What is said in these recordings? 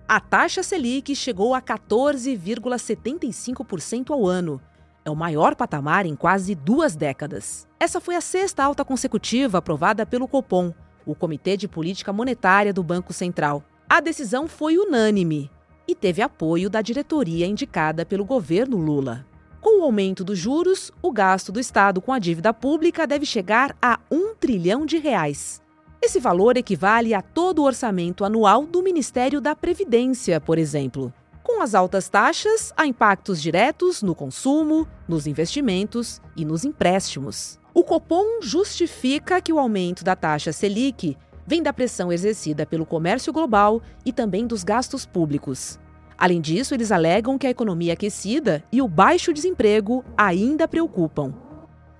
A taxa Selic chegou a 14,75% ao ano. É o maior patamar em quase 2 décadas. Essa foi a 6ª alta consecutiva aprovada pelo Copom, o Comitê de Política Monetária do Banco Central. A decisão foi unânime e teve apoio da diretoria indicada pelo governo Lula. Com o aumento dos juros, o gasto do Estado com a dívida pública deve chegar a R$ 1 trilhão. Esse valor equivale a todo o orçamento anual do Ministério da Previdência, por exemplo. Com as altas taxas, há impactos diretos no consumo, nos investimentos e nos empréstimos. O Copom justifica que o aumento da taxa Selic vem da pressão exercida pelo comércio global e também dos gastos públicos. Além disso, eles alegam que a economia aquecida e o baixo desemprego ainda preocupam.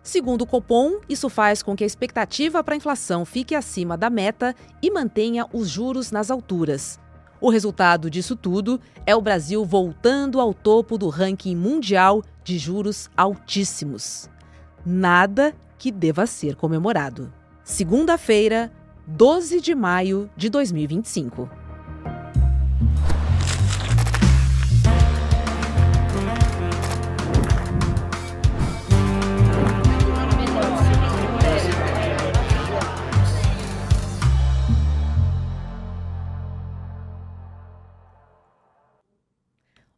Segundo o Copom, isso faz com que a expectativa para a inflação fique acima da meta e mantenha os juros nas alturas. O resultado disso tudo é o Brasil voltando ao topo do ranking mundial de juros altíssimos. Nada que deva ser comemorado. Segunda-feira, 12 de maio de 2025.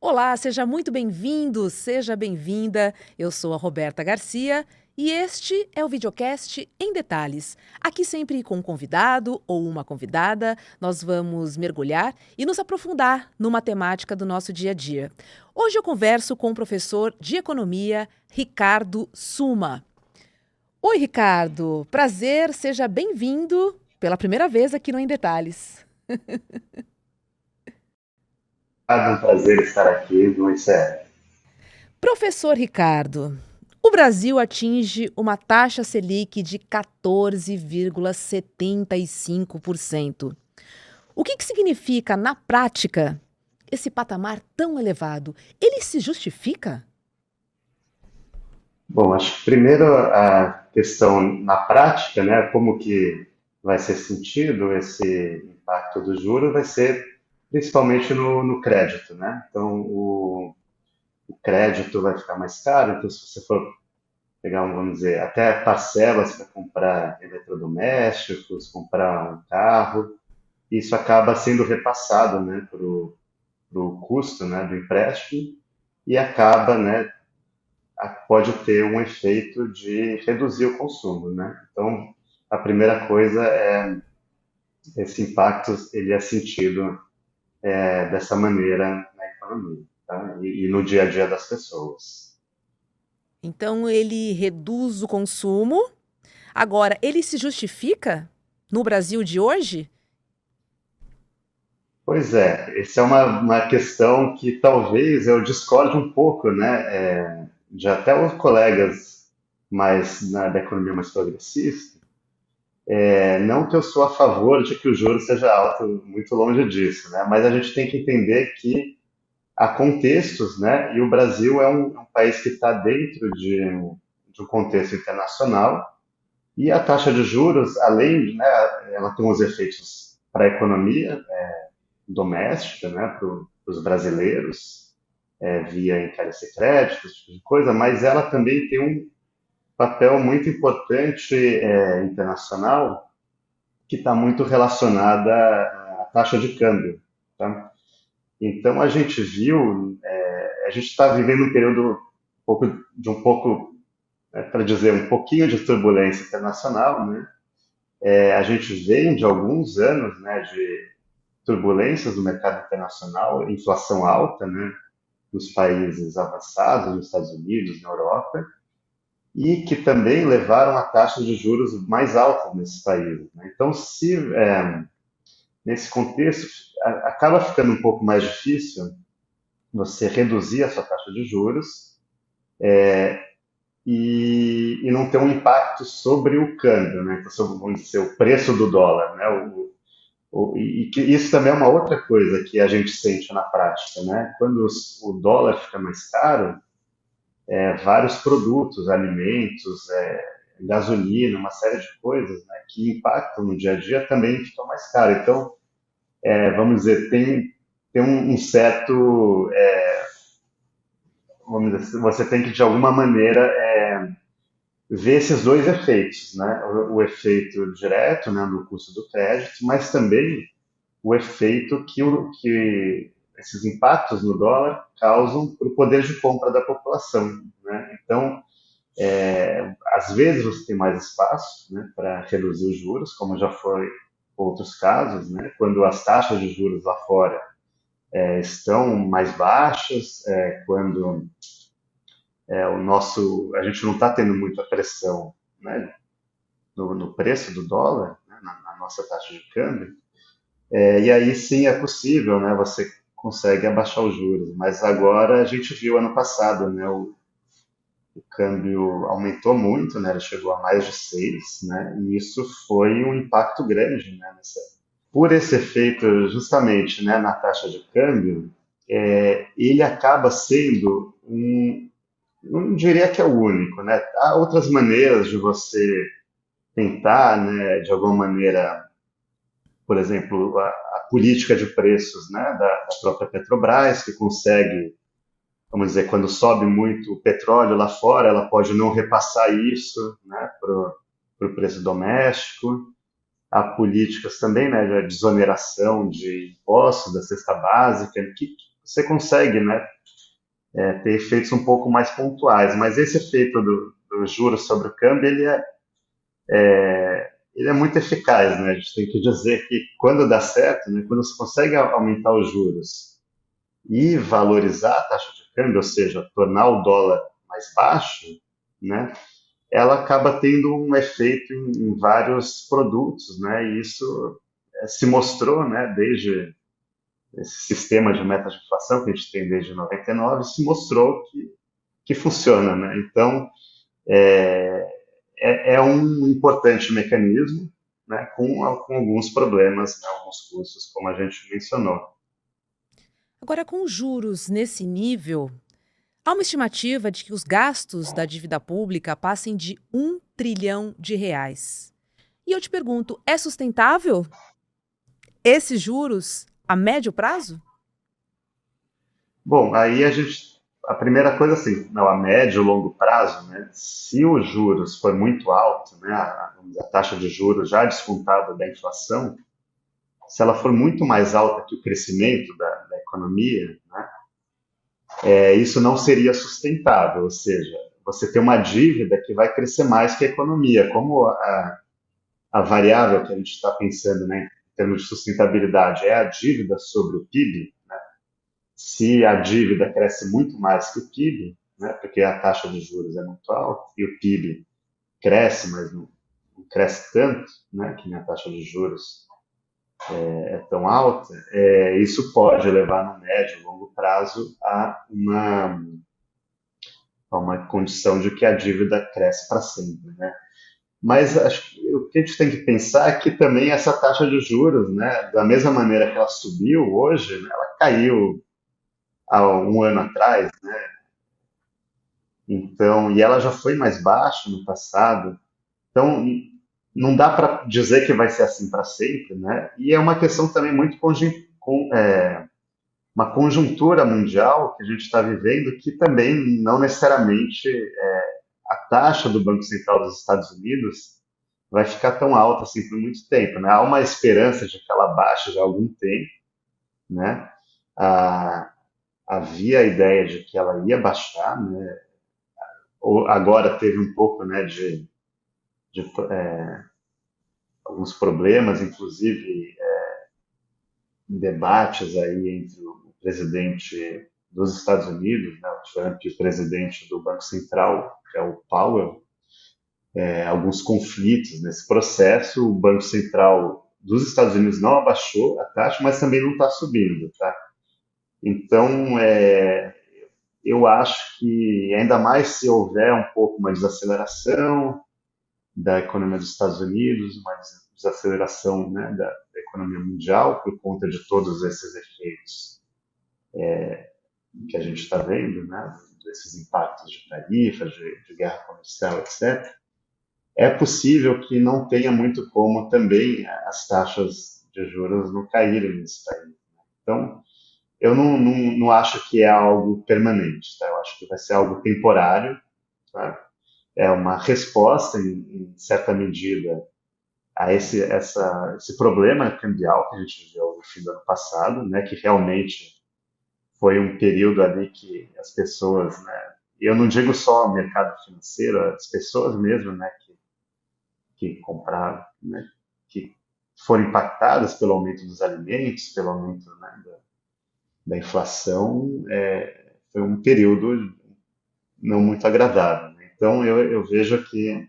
Olá, seja muito bem-vindo, seja bem-vinda. Eu sou a Roberta Garcia e este é o videocast Em Detalhes. Aqui sempre com um convidado ou uma convidada, nós vamos mergulhar e nos aprofundar numa temática do nosso dia a dia. Hoje eu converso com o professor de economia, Ricardo Summa. Oi, Ricardo. Prazer, seja bem-vindo pela primeira vez aqui no Em Detalhes. É um prazer estar aqui no ICE. Professor Ricardo, o Brasil atinge uma taxa Selic de 14,75%. O que significa, na prática, esse patamar tão elevado? Ele se justifica? Bom, acho que primeiro a questão na prática, né, como que vai ser sentido esse impacto do juro, vai ser principalmente no crédito, né? Então, o crédito vai ficar mais caro, então se você for pegar, vamos dizer, até parcelas para comprar eletrodomésticos, comprar um carro, isso acaba sendo repassado, né, para o custo, né, do empréstimo e acaba, né, pode ter um efeito de reduzir o consumo, né? Então, a primeira coisa é esse impacto, ele é sentido dessa maneira na economia, tá? E no dia a dia das pessoas. Então, ele reduz o consumo. Agora, ele se justifica no Brasil de hoje? Pois é, essa é uma questão que talvez eu discorde um pouco, né? De até os colegas da economia mais progressista. Não que eu sou a favor de que o juro seja alto, muito longe disso, né? Mas a gente tem que entender que há contextos, né? E o Brasil é um país que está dentro de um contexto internacional e a taxa de juros, além de, né, ela tem uns efeitos para a economia doméstica, né? Para os brasileiros, via encarecer crédito, esse tipo de coisa, mas ela também tem um papel muito importante internacional que está muito relacionada à taxa de câmbio, tá? Então a gente viu, a gente está vivendo um período um pouco, para dizer, um pouquinho de turbulência internacional, né? A gente vem de alguns anos, né, de turbulências no mercado internacional, inflação alta, né, nos países avançados, nos Estados Unidos, na Europa, e que também levaram a taxas de juros mais altas nesses países, né? Então, nesse contexto, acaba ficando um pouco mais difícil você reduzir a sua taxa de juros e não ter um impacto sobre o câmbio, né? Então, sobre, vamos dizer, o preço do dólar, né? E que isso também é uma outra coisa que a gente sente na prática, né? Quando o dólar fica mais caro, vários produtos, alimentos, gasolina, uma série de coisas, né, que impactam no dia a dia também ficam mais caros. Então, vamos dizer, tem tem um certo, vamos dizer, assim, você tem que de alguma maneira ver esses dois efeitos, né? O efeito direto, né, no custo do crédito, mas também o efeito que esses impactos no dólar causam para o poder de compra da população, né? Então, às vezes você tem mais espaço, né, para reduzir os juros, como já foi outros casos, né? Quando as taxas de juros lá fora estão mais baixas, quando a gente não está tendo muita pressão, né, no preço do dólar, né, na nossa taxa de câmbio, e aí sim é possível, né, você consegue abaixar os juros. Mas agora a gente viu ano passado, né, o câmbio aumentou muito, né, ele chegou a mais de 6, né, e isso foi um impacto grande, né, por esse efeito justamente, né, na taxa de câmbio, ele acaba sendo não diria que é o único, né? Há outras maneiras de você tentar, né, de alguma maneira, por exemplo, a política de preços, né, da própria Petrobras, que consegue, vamos dizer, quando sobe muito o petróleo lá fora, ela pode não repassar isso, né, para o preço doméstico. Há políticas também, né, de desoneração de impostos da cesta básica, que você consegue, né, ter efeitos um pouco mais pontuais, mas esse efeito do juros sobre o câmbio, ele é muito eficaz, né? A gente tem que dizer que quando dá certo, né, quando você consegue aumentar os juros e valorizar a taxa de câmbio, ou seja, tornar o dólar mais baixo, né, ela acaba tendo um efeito em vários produtos, né, e isso se mostrou, né, desde esse sistema de metas de inflação que a gente tem desde 99, se mostrou que funciona, né? Então, é, é um importante mecanismo, né, com alguns problemas, né, alguns custos, como a gente mencionou. Agora, com juros nesse nível, há uma estimativa de que os gastos da dívida pública passem de R$ 1 trilhão. E eu te pergunto, é sustentável esses juros a médio prazo? Bom, aí a primeira coisa assim, não, a médio e longo prazo, né, se os juros for muito alto, né, a taxa de juros já descontada da inflação, se ela for muito mais alta que o crescimento da economia, né, isso não seria sustentável, ou seja, você tem uma dívida que vai crescer mais que a economia, como a variável que a gente está pensando, né, em termos de sustentabilidade é a dívida sobre o PIB. Se a dívida cresce muito mais que o PIB, né, porque a taxa de juros é muito alta e o PIB cresce, mas não cresce tanto, né, que a taxa de juros é tão alta, isso pode levar no médio e longo prazo a uma condição de que a dívida cresce para sempre, né? Mas acho que o que a gente tem que pensar é que também essa taxa de juros, né, da mesma maneira que ela subiu hoje, né, ela caiu há um ano atrás, né? Então, e ela já foi mais baixa no passado. Então, não dá para dizer que vai ser assim para sempre, né? E é uma questão também muito uma conjuntura mundial que a gente está vivendo que também não necessariamente a taxa do Banco Central dos Estados Unidos vai ficar tão alta assim por muito tempo, né? Há uma esperança de que ela baixe já há algum tempo, né? Ah, havia a ideia de que ela ia baixar, né? Agora teve um pouco, né, de alguns problemas, inclusive em debates aí entre o presidente dos Estados Unidos, né, o Trump, e o presidente do Banco Central, que é o Powell, alguns conflitos nesse processo. O Banco Central dos Estados Unidos não abaixou a taxa, mas também não está subindo, tá? Então, eu acho que ainda mais se houver um pouco uma desaceleração da economia dos Estados Unidos, uma desaceleração, né, da economia mundial por conta de todos esses efeitos que a gente está vendo, né, desses impactos de tarifas, de guerra comercial, etc. É possível que não tenha muito como também as taxas de juros não caírem nesse país. Então, eu não acho que é algo permanente, tá? Eu acho que vai ser algo temporário, tá? É uma resposta, em certa medida, a esse problema cambial que a gente viveu no fim do ano passado, né? Que realmente foi um período ali que as pessoas, né? E eu não digo só o mercado financeiro, as pessoas mesmo, né? Que compraram, né? Que foram impactadas pelo aumento dos alimentos, pelo aumento, né, da inflação, foi um período não muito agradável, né? Então eu vejo que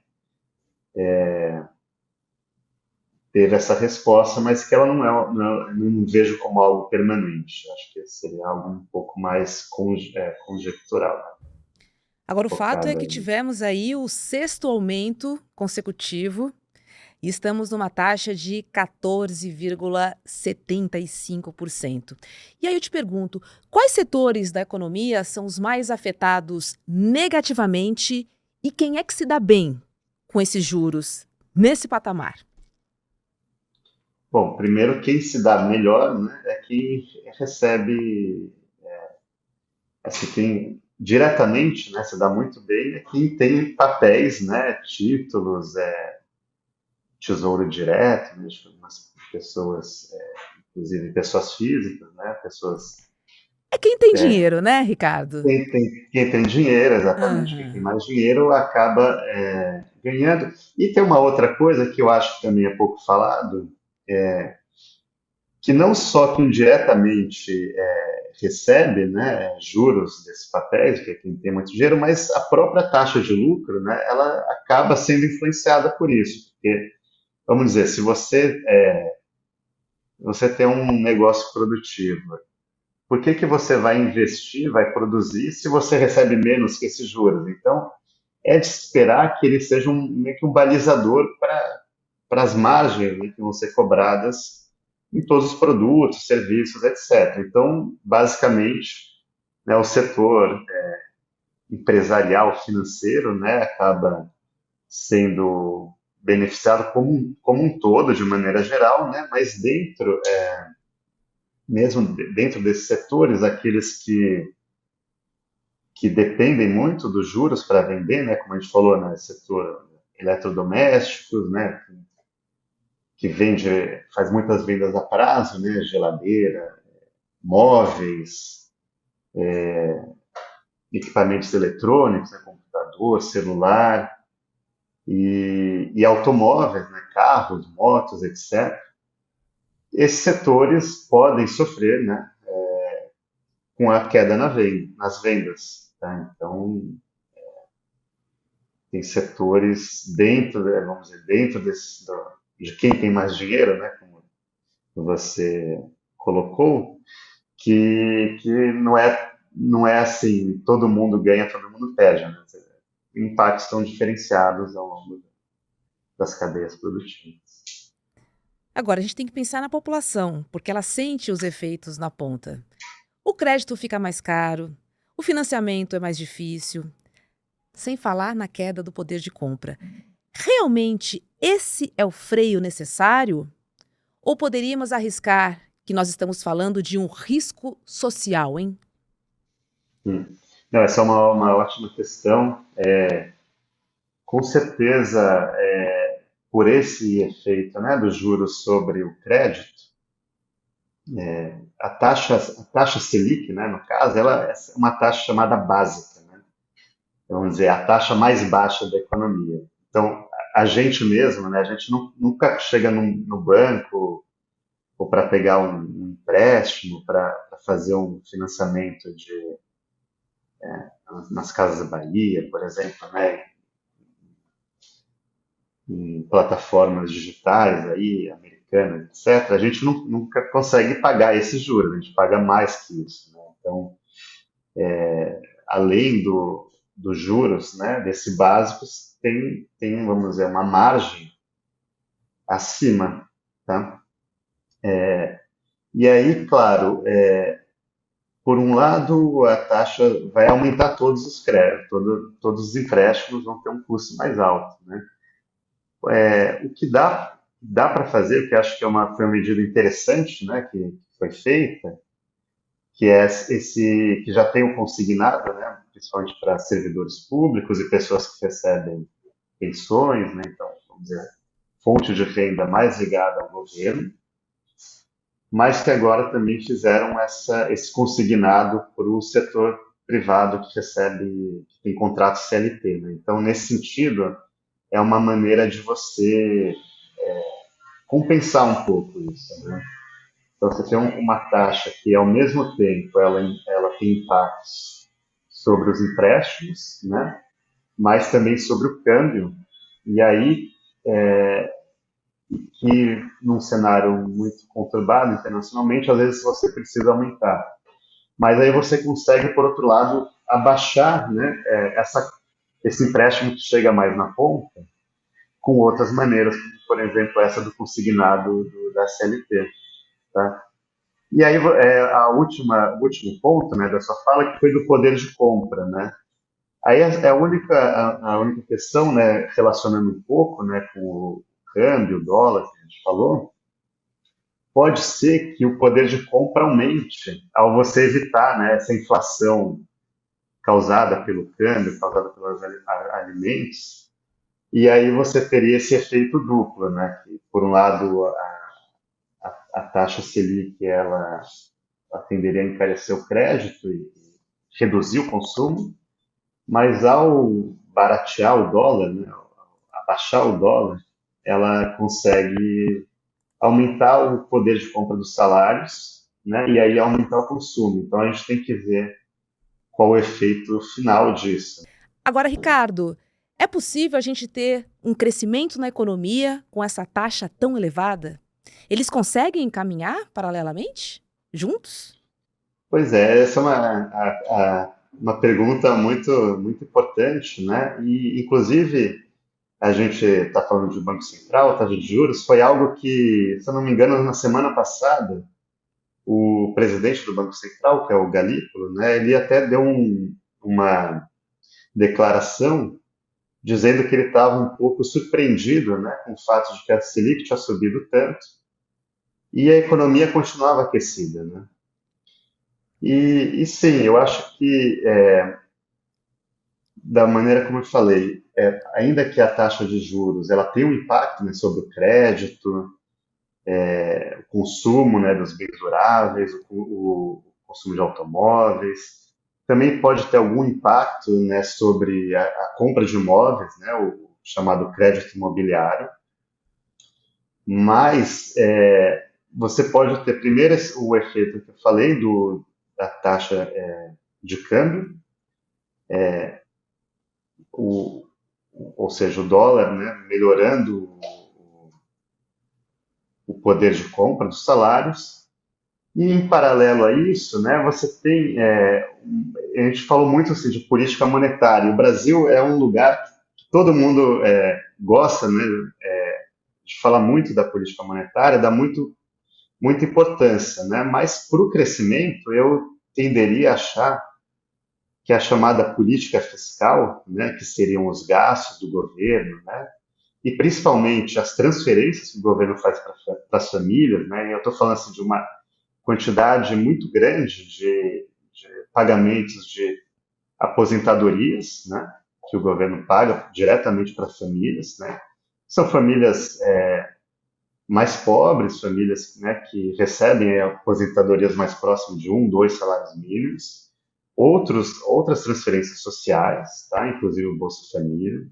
teve essa resposta, mas que ela não vejo como algo permanente. Acho que seria algo um pouco mais conjectural, né? Agora, o fato é Focado que aí. tivemos aí o sexto aumento consecutivo e estamos numa taxa de 14,75%. E aí eu te pergunto, quais setores da economia são os mais afetados negativamente e quem é que se dá bem com esses juros nesse patamar? Bom, primeiro quem se dá melhor, né, é quem recebe, assim, quem diretamente, né, se dá muito bem é quem tem papéis, né, títulos, tesouro direto, né, de algumas pessoas, inclusive pessoas físicas, né, pessoas. É quem tem dinheiro, né, Ricardo? Quem tem dinheiro, exatamente, quem tem Aham. mais dinheiro acaba ganhando. E tem uma outra coisa que eu acho que também é pouco falado, que não só quem diretamente recebe, né, juros desses papéis, que é quem tem muito dinheiro, mas a própria taxa de lucro, né, ela acaba sendo influenciada por isso. Porque, vamos dizer, se você tem um negócio produtivo, por que você vai investir, vai produzir, se você recebe menos que esses juros? Então, é de esperar que ele seja meio que um balizador para as margens, né, que vão ser cobradas em todos os produtos, serviços, etc. Então, basicamente, né, o setor empresarial, financeiro, né, acaba sendo beneficiado como um todo, de maneira geral, né, mas mesmo dentro desses setores, aqueles que dependem muito dos juros para vender, né, como a gente falou, né, setor eletrodomésticos, né, que vende, faz muitas vendas a prazo, né, geladeira, móveis, equipamentos eletrônicos, né, computador, celular e automóveis, né, carros, motos, etc. Esses setores podem sofrer, né, com a queda nas vendas. Tá? Então, tem setores dentro, vamos dizer, dentro de quem tem mais dinheiro, né, como você colocou, que não é assim, todo mundo ganha, todo mundo perde, né? Impactos estão diferenciados ao longo das cadeias produtivas. Agora, a gente tem que pensar na população, porque ela sente os efeitos na ponta. O crédito fica mais caro, o financiamento é mais difícil, sem falar na queda do poder de compra. Realmente esse é o freio necessário? Ou poderíamos arriscar que nós estamos falando de um risco social, hein? Hum. Não, essa é uma ótima questão. Com certeza, por esse efeito, né, dos juros sobre o crédito, a taxa Selic, né, no caso, ela é uma taxa chamada básica, né? Vamos dizer, a taxa mais baixa da economia. Então, a gente mesmo, né, a gente nunca chega no banco ou para pegar um empréstimo, para fazer um financiamento nas Casas Bahia, por exemplo, né, em plataformas digitais aí, americanas, etc., a gente nunca consegue pagar esses juros, a gente paga mais que isso. Né? Então, além dos juros, né, desse básico, vamos dizer, uma margem acima. Tá? E aí, claro, por um lado, a taxa vai aumentar todos os créditos, todos os empréstimos vão ter um custo mais alto. Né? O que dá para fazer, que acho que foi uma medida interessante, né, que foi feita, que é esse que já tem o consignado, né, principalmente para servidores públicos e pessoas que recebem pensões, né, então, vamos dizer, fonte de renda mais ligada ao governo, mas que agora também fizeram esse consignado para o setor privado que recebe, que tem contrato CLT, né? Então, nesse sentido, é uma maneira de você compensar um pouco isso, né? Então, você tem uma taxa que, ao mesmo tempo, ela tem impactos sobre os empréstimos, né? Mas também sobre o câmbio. E aí, que num cenário muito conturbado internacionalmente, às vezes você precisa aumentar. Mas aí você consegue, por outro lado, abaixar, né, esse empréstimo que chega mais na ponta com outras maneiras, como, por exemplo, essa do consignado da CLT. Tá? E aí, o último ponto, né, da sua fala, que foi do poder de compra. Né? Aí a única questão, né, relacionando um pouco, né, com o câmbio, o dólar, que a gente falou, pode ser que o poder de compra aumente ao você evitar, né, essa inflação causada pelo câmbio, causada pelos alimentos, e aí você teria esse efeito duplo, né? Que, por um lado, a taxa Selic ela tenderia a encarecer o crédito e reduzir o consumo, mas ao baratear o dólar, né, abaixar o dólar, ela consegue aumentar o poder de compra dos salários, né, e aí aumentar o consumo. Então a gente tem que ver qual o efeito final disso. Agora, Ricardo, é possível a gente ter um crescimento na economia com essa taxa tão elevada? Eles conseguem caminhar paralelamente? Juntos? Pois é, essa é uma pergunta muito importante, né? E, inclusive, a gente está falando de Banco Central, taxa de juros, foi algo que, se eu não me engano, na semana passada, o presidente do Banco Central, que é o Galípolo, né, ele até deu uma declaração dizendo que ele estava um pouco surpreendido, né, com o fato de que a Selic tinha subido tanto e a economia continuava aquecida, né? E sim, eu acho que, da maneira como eu falei, ainda que a taxa de juros ela tem um impacto, né, sobre o crédito, o consumo, né, dos bens duráveis, o consumo de automóveis, também pode ter algum impacto, né, sobre a compra de imóveis, né, o chamado crédito imobiliário, mas você pode ter primeiro o efeito que eu falei da taxa de câmbio, o, ou seja, o dólar, né, melhorando o poder de compra dos salários. E em paralelo a isso, né, você tem, a gente falou muito assim, de política monetária. O Brasil é um lugar que todo mundo gosta, né, de falar muito da política monetária, dá muita importância, né? Mas para o crescimento, eu tenderia a achar que a chamada política fiscal, né, que seriam os gastos do governo, né, e principalmente as transferências que o governo faz para as famílias, né, e eu estou falando assim, de uma quantidade muito grande de pagamentos de aposentadorias, né, que o governo paga diretamente para as famílias, né, são famílias mais pobres, famílias, né, que recebem aposentadorias mais próximas de um, dois salários mínimos, outras transferências sociais, tá, inclusive o Bolsa Família,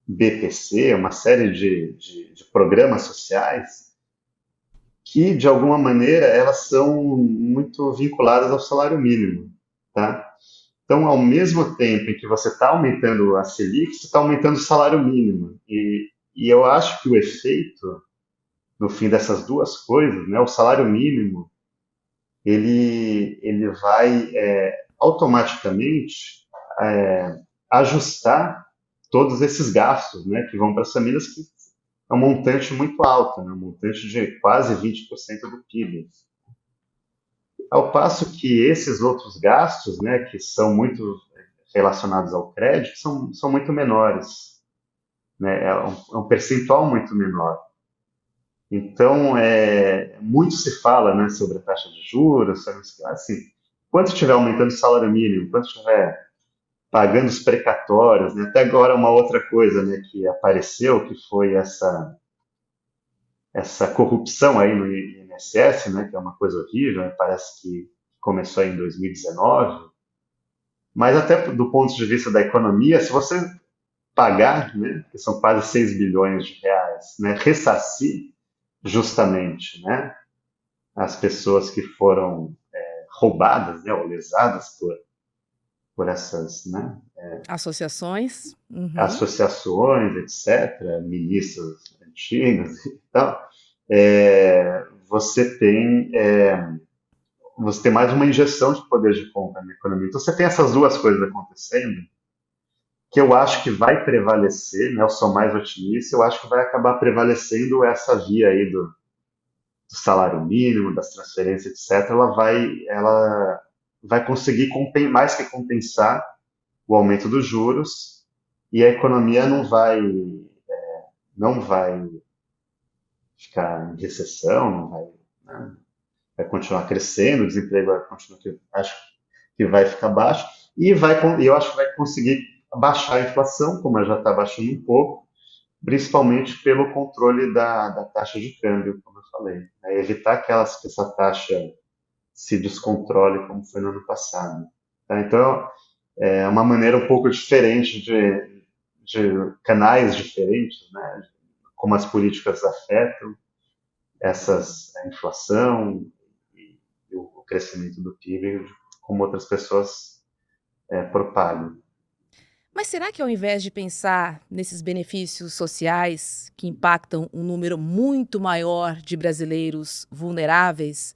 BPC, uma série de programas sociais que, de alguma maneira, elas são muito vinculadas ao salário mínimo, tá? Então, ao mesmo tempo em que você está aumentando a Selic, você está aumentando o salário mínimo. E eu acho que o efeito, no fim dessas duas coisas, né, o salário mínimo, ele vai automaticamente ajustar todos esses gastos, né, que vão para as famílias, que é um montante muito alto, né, um montante de quase 20% do PIB. Ao passo que esses outros gastos, né, que são muito relacionados ao crédito, são muito menores, né, é um percentual muito menor. Então, muito se fala, né, sobre a taxa de juros, sobre assim, quanto estiver aumentando o salário mínimo, quanto estiver pagando os precatórios, né, até agora uma outra coisa, né, que apareceu, que foi essa corrupção aí no INSS, né, que é uma coisa horrível, né, parece que começou em 2019, mas até do ponto de vista da economia, se você pagar, né, que são quase 6 bilhões de reais, né, ressarcir justamente, né, as pessoas que foram roubadas, né, ou lesadas por essas, né, Associações? Uhum. associações, etc., ministros antigos e tal, você tem mais uma injeção de poder de compra na economia. Então você tem essas duas coisas acontecendo, que eu acho que vai prevalecer, né, eu sou mais otimista, eu acho que vai acabar prevalecendo essa via aí do salário mínimo, das transferências, etc., ela vai conseguir mais que compensar o aumento dos juros e a economia não vai ficar em recessão, não vai, né, vai continuar crescendo, o desemprego vai continuar, acho que vai ficar baixo e eu acho que vai conseguir baixar a inflação, como ela já está baixando um pouco, principalmente pelo controle da taxa de câmbio, como eu falei, né? Evitar que essa taxa se descontrole como foi no ano passado. Tá? Então, é uma maneira um pouco diferente de canais diferentes, né? Como as políticas afetam a inflação e o crescimento do PIB, como outras pessoas propagam. Mas será que ao invés de pensar nesses benefícios sociais que impactam um número muito maior de brasileiros vulneráveis,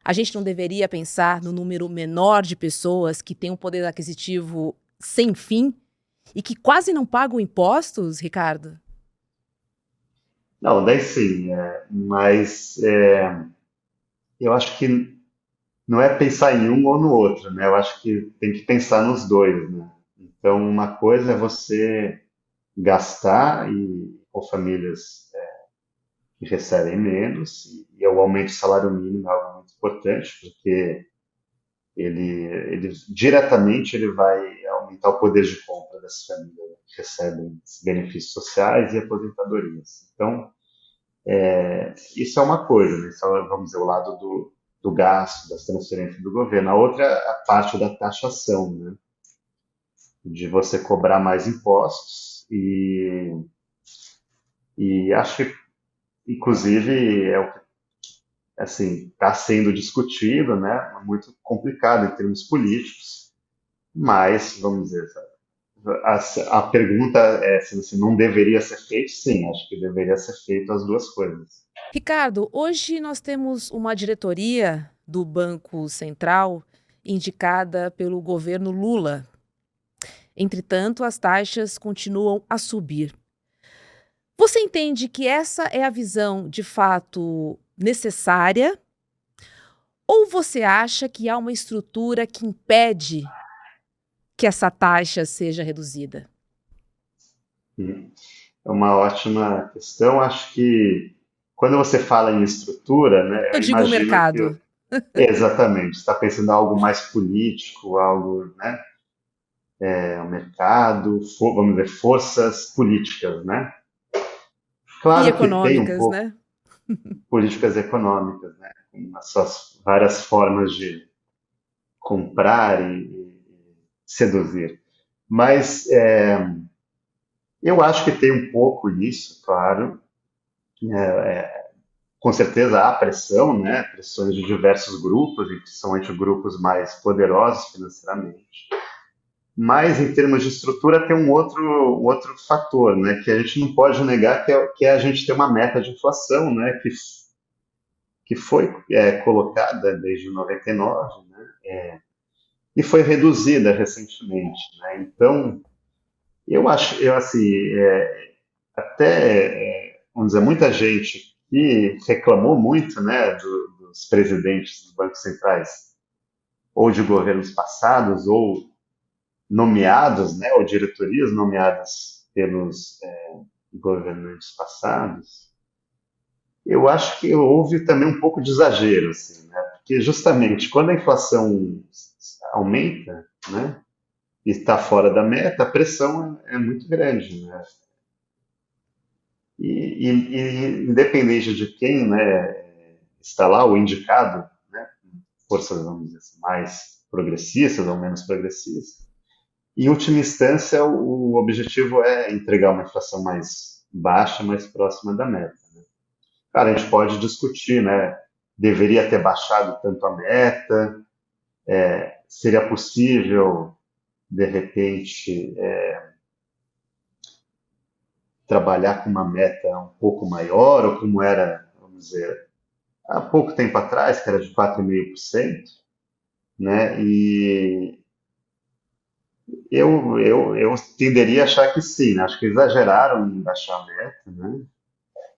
a gente não deveria pensar no número menor de pessoas que têm um poder aquisitivo sem fim e que quase não pagam impostos, Ricardo? Não, daí sim, mas eu acho que não é pensar em um ou no outro, né? Eu acho que tem que pensar nos dois, né? Então, uma coisa é você gastar com famílias que recebem menos, e o aumento do salário mínimo é algo muito importante, porque ele diretamente ele vai aumentar o poder de compra das famílias, né, que recebem benefícios sociais e aposentadorias. Então, isso é uma coisa, né? Isso é, vamos dizer, o lado do gasto, das transferências do governo. A outra é a parte da taxação, né? De você cobrar mais impostos e acho que, inclusive, é o que assim está sendo discutido, né? Muito complicado em termos políticos, mas vamos dizer, a pergunta é se não deveria ser feito, sim, acho que deveria ser feito as duas coisas. Ricardo, hoje nós temos uma diretoria do Banco Central indicada pelo governo Lula. Entretanto, as taxas continuam a subir. Você entende que essa é a visão de fato necessária? Ou você acha que há uma estrutura que impede que essa taxa seja reduzida? Uhum. É uma ótima questão. Acho que quando você fala em estrutura, né, Eu eu digo o imagino que mercado. exatamente está pensando em algo mais político, algo, né, o mercado, vamos dizer, forças políticas, né? E Claro que tem um econômicas, pouco né? políticas econômicas, né, com as suas várias formas de comprar e seduzir. Mas eu acho que tem um pouco isso, claro. Com certeza há pressão, né? Pressões de diversos grupos, e principalmente grupos mais poderosos financeiramente. Mas, em termos de estrutura, tem um outro fator, né? Que a gente não pode negar, que é a gente ter uma meta de inflação, né? Que foi colocada desde 99, né? E foi reduzida recentemente, né? Então, assim, até, vamos dizer, muita gente que reclamou muito, né, dos presidentes dos bancos centrais, ou de governos passados, ou nomeados, né, ou diretorias nomeadas pelos governantes passados. Eu acho que houve também um pouco de exagero, assim, né? Porque justamente quando a inflação aumenta, né, e está fora da meta, a pressão é muito grande, né? E independente de quem, né, está lá, o indicado, né, forças, vamos dizer assim, mais progressistas ou menos progressistas, em última instância, o objetivo é entregar uma inflação mais baixa, mais próxima da meta. Cara, a gente pode discutir, né? Deveria ter baixado tanto a meta, seria possível, de repente, trabalhar com uma meta um pouco maior, ou como era, vamos dizer, há pouco tempo atrás, que era de 4,5%, né? E eu tenderia a achar que sim, né? Acho que exageraram em baixar a meta, né?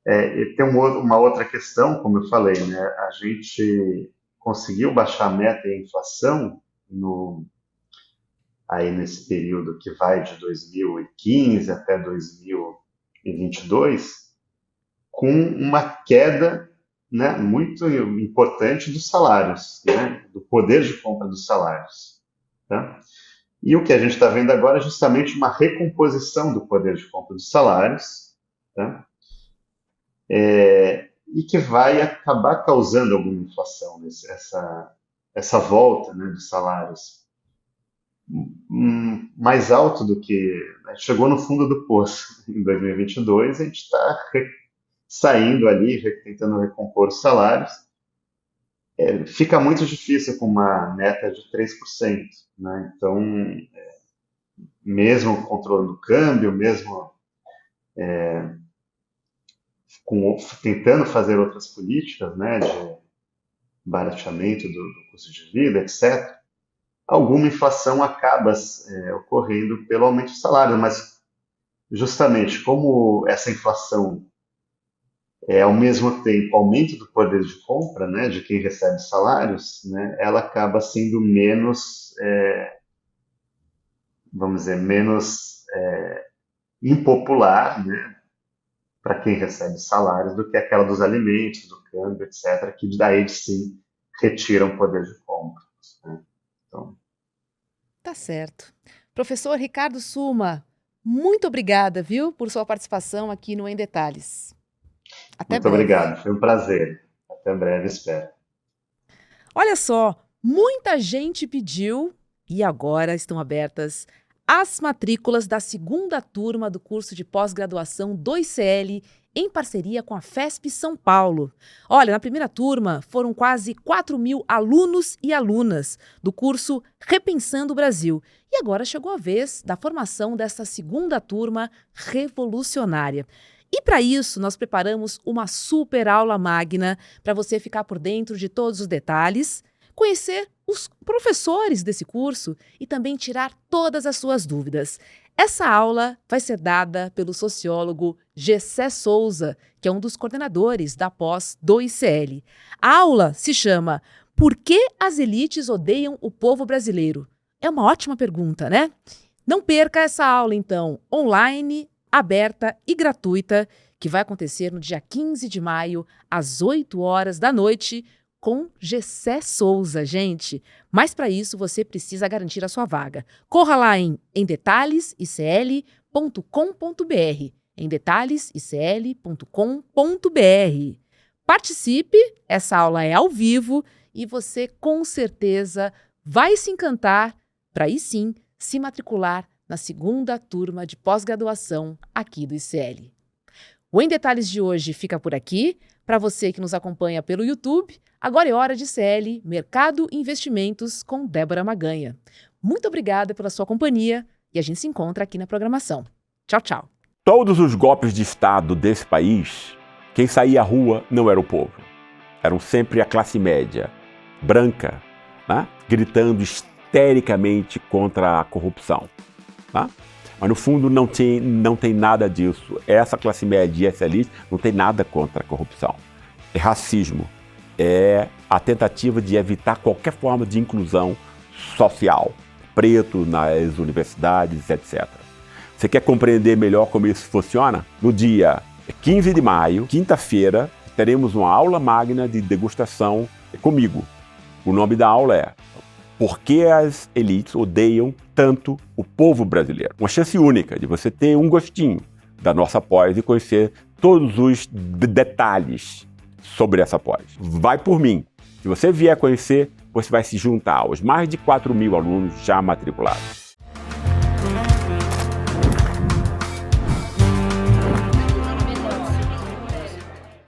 E tem uma outra questão, como eu falei, né? A gente conseguiu baixar a meta e a inflação aí nesse período que vai de 2015 até 2022, com uma queda, né, muito importante dos salários, né, do poder de compra dos salários. Tá? E o que a gente está vendo agora é justamente uma recomposição do poder de compra dos salários, tá? E que vai acabar causando alguma inflação, essa volta, né, dos salários mais alto do que, né, chegou no fundo do poço em 2022, a gente está saindo ali, tentando recompor os salários. Fica muito difícil com uma meta de 3%, né? Então, mesmo controlando o câmbio, mesmo tentando fazer outras políticas, né, de barateamento do custo de vida, etc., alguma inflação acaba ocorrendo pelo aumento do salário, mas justamente como essa inflação ao mesmo tempo aumento do poder de compra, né, de quem recebe salários, né, ela acaba sendo menos, vamos dizer, menos impopular, né, para quem recebe salários do que aquela dos alimentos, do câmbio, etc., que daí sim retiram poder de compra. Né? Então, Tá certo. Professor Ricardo Suma, muito obrigada, viu, por sua participação aqui no Em Detalhes. Até muito breve. obrigado, foi um prazer. Até breve, espero. Olha só, muita gente pediu e agora estão abertas as matrículas da segunda turma do curso de pós-graduação 2CL em parceria com a FESP São Paulo. Olha, na primeira turma foram quase 4.000 alunos e alunas do curso Repensando o Brasil. E agora chegou a vez da formação dessa segunda turma revolucionária. E para isso, nós preparamos uma super aula magna para você ficar por dentro de todos os detalhes, conhecer os professores desse curso e também tirar todas as suas dúvidas. Essa aula vai ser dada pelo sociólogo Gessé Souza, que é um dos coordenadores da pós 2CL. A aula se chama Por que as elites odeiam o povo brasileiro? É uma ótima pergunta, né? Não perca essa aula, então, online, aberta e gratuita, que vai acontecer no dia 15 de maio, às 8 horas da noite, com Gessé Souza, gente. Mas para isso você precisa garantir a sua vaga. Corra lá em detalhesicl.com.br, detalhesicl.com.br. Participe, essa aula é ao vivo e você com certeza vai se encantar para aí sim se matricular na segunda turma de pós-graduação aqui do ICL. O Em Detalhes de hoje fica por aqui. Para você que nos acompanha pelo YouTube, agora é hora de ICL Mercado e Investimentos com Débora Maganha. Muito obrigada pela sua companhia e a gente se encontra aqui na programação. Tchau, tchau. Todos os golpes de Estado desse país, quem saía à rua não era o povo. Eram sempre a classe média, branca, né? Gritando histericamente contra a corrupção. Tá? Mas no fundo não tem nada disso. Essa classe média e essa elite não tem nada contra a corrupção. É racismo, é a tentativa de evitar qualquer forma de inclusão social, preto nas universidades, etc. Você quer compreender melhor como isso funciona? No dia 15 de maio, quinta-feira, teremos uma aula magna de degustação comigo. O nome da aula é Por que as elites odeiam tanto o povo brasileiro? Uma chance única de você ter um gostinho da nossa pós e conhecer todos os detalhes sobre essa pós. Vai por mim. Se você vier conhecer, você vai se juntar aos mais de 4.000 alunos já matriculados.